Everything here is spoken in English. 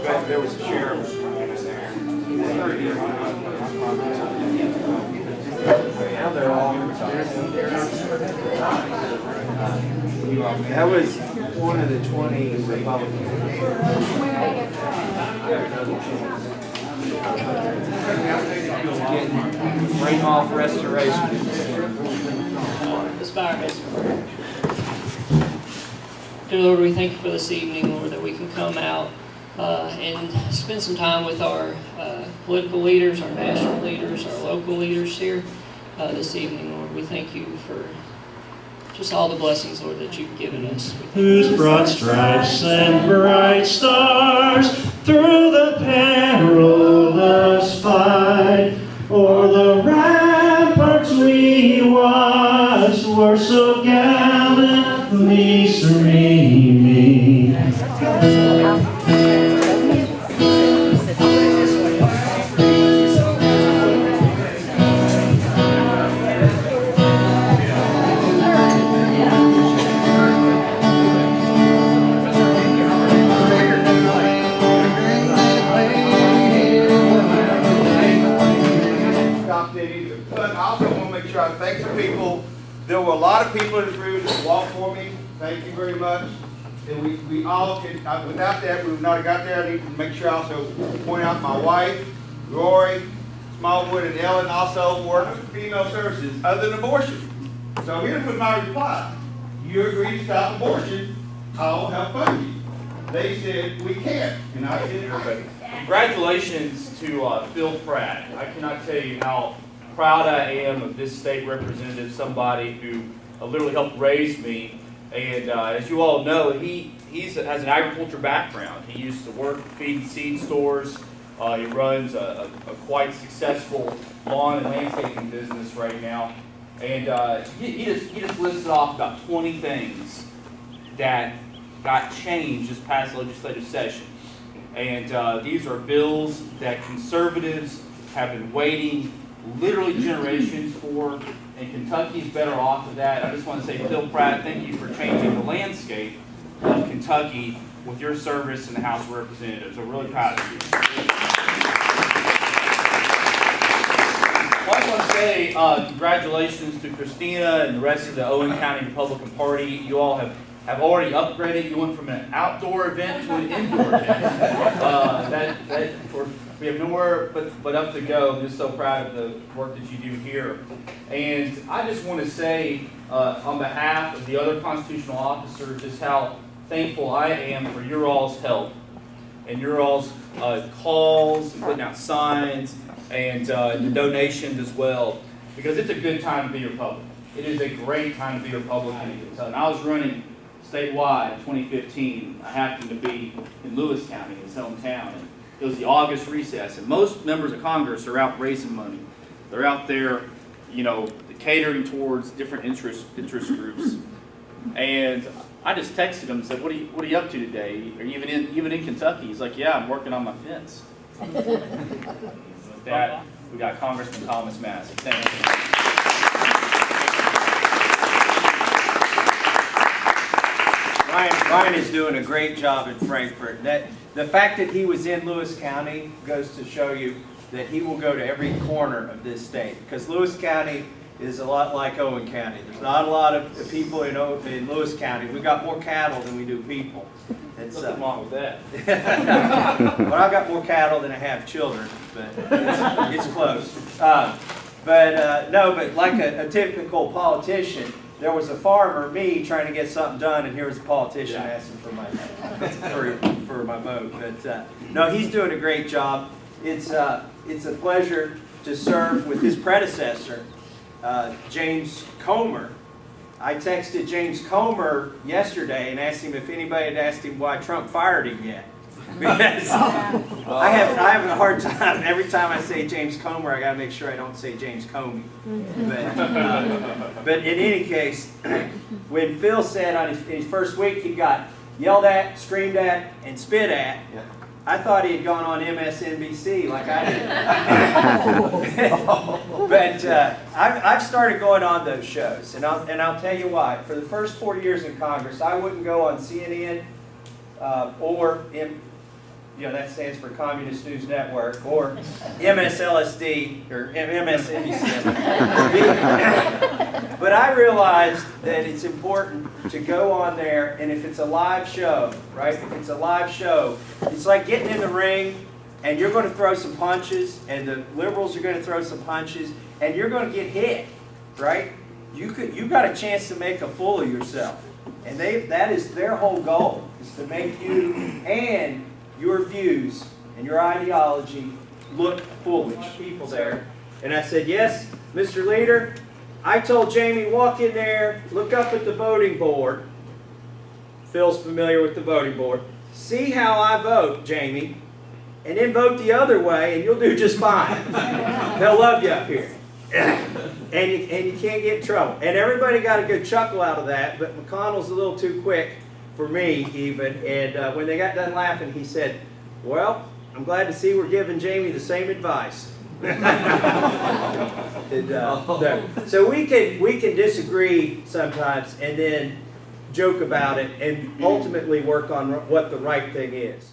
But there was a sheriff in there. Now they're all. That was one of the 20 Republicans. Bring off restoration. Let's bow our heads in prayer. Dear Lord, we thank you for this evening, Lord, that we can come out and spend some time with our political leaders, our national leaders, our local leaders here this evening, Lord. We thank you for just all the blessings, Lord, that you've given us. Whose broad stripes and bright stars through the perilous fight, o'er the ramparts we watched were so gallantly streaming. Thank the people. There were a lot of people in this room that walked for me. Thank you very much. And we all can, without that, we would not have got there. I need to make sure I also point out my wife, Rory, Smallwood, and Ellen also work with female services other than abortion. So here's what my reply. You agree to stop abortion, I'll help fund you. They said, we can't. And I said, okay. Congratulations to Phil Pratt. I cannot tell you how proud I am of this state representative, somebody who literally helped raise me. And as you all know, he has an agriculture background. He used to work feeding seed stores. He runs a quite successful lawn and landscaping business right now. And he just listed off about 20 things that got changed this past legislative session. And these are bills that conservatives have been waiting literally generations for, and Kentucky's better off of that. I just want to say, Phil Pratt, thank you for changing the landscape of Kentucky with your service in the House of Representatives. I'm really proud of you. I just want to say congratulations to Christina and the rest of the Owen County Republican Party. You all have already upgraded. You went from an outdoor event to an indoor event. We have nowhere but up to go. I'm just so proud of the work that you do here. And I just want to say, on behalf of the other constitutional officers, just how thankful I am for your all's help and your all's calls and putting out signs and the donations as well. Because it's a good time to be a Republican. It is a great time to be a Republican in Kentucky. And I was running statewide in 2015. I happened to be in Lewis County, his hometown. And it was the August recess, and most members of Congress are out raising money. They're out there, catering towards different interest groups. And I just texted him and said, "What are you up to today? Are you even in Kentucky?" He's like, "Yeah, I'm working on my fence." With that, we got Congressman Massie. Thank you. Ryan is doing a great job in Frankfort. The fact that he was in Lewis County goes to show you that he will go to every corner of this state. Because Lewis County is a lot like Owen County. There's not a lot of people in Lewis County. We've got more cattle than we do people. Nothing wrong with that. Well, I've got more cattle than I have children, but it's close. But like a typical politician, there was a farmer, me, trying to get something done, and here was a politician asking for my vote. But no, he's doing a great job. It's a pleasure to serve with his predecessor, James Comer. I texted James Comer yesterday and asked him if anybody had asked him why Trump fired him yet. Because I have a hard time every time I say James Comer. I got to make sure I don't say James Comey. But in any case, when Phil said on his first week he got yelled at, screamed at, and spit at, I thought he had gone on MSNBC like I did. But I've started going on those shows, and I'll tell you why. For the first 4 years in Congress, I wouldn't go on CNN or that stands for Communist News Network, or MSLSD, or MSNBC. But I realized that it's important to go on there, and if it's a live show, right? If it's a live show, it's like getting in the ring, and you're going to throw some punches, and the liberals are going to throw some punches, and you're going to get hit, right? You've got a chance to make a fool of yourself. And that is their whole goal, is to make you and your views and your ideology look foolish. People there. And I said, yes, Mr. Leader, I told Jamie, walk in there, look up at the voting board. Phil's familiar with the voting board. See how I vote, Jamie, and then vote the other way, and you'll do just fine. They'll love you up here. And you can't get in trouble. And everybody got a good chuckle out of that, but McConnell's a little too quick for me even. And when they got done laughing, he said, well, I'm glad to see we're giving Jamie the same advice. So we can disagree sometimes and then joke about it and ultimately work on what the right thing is.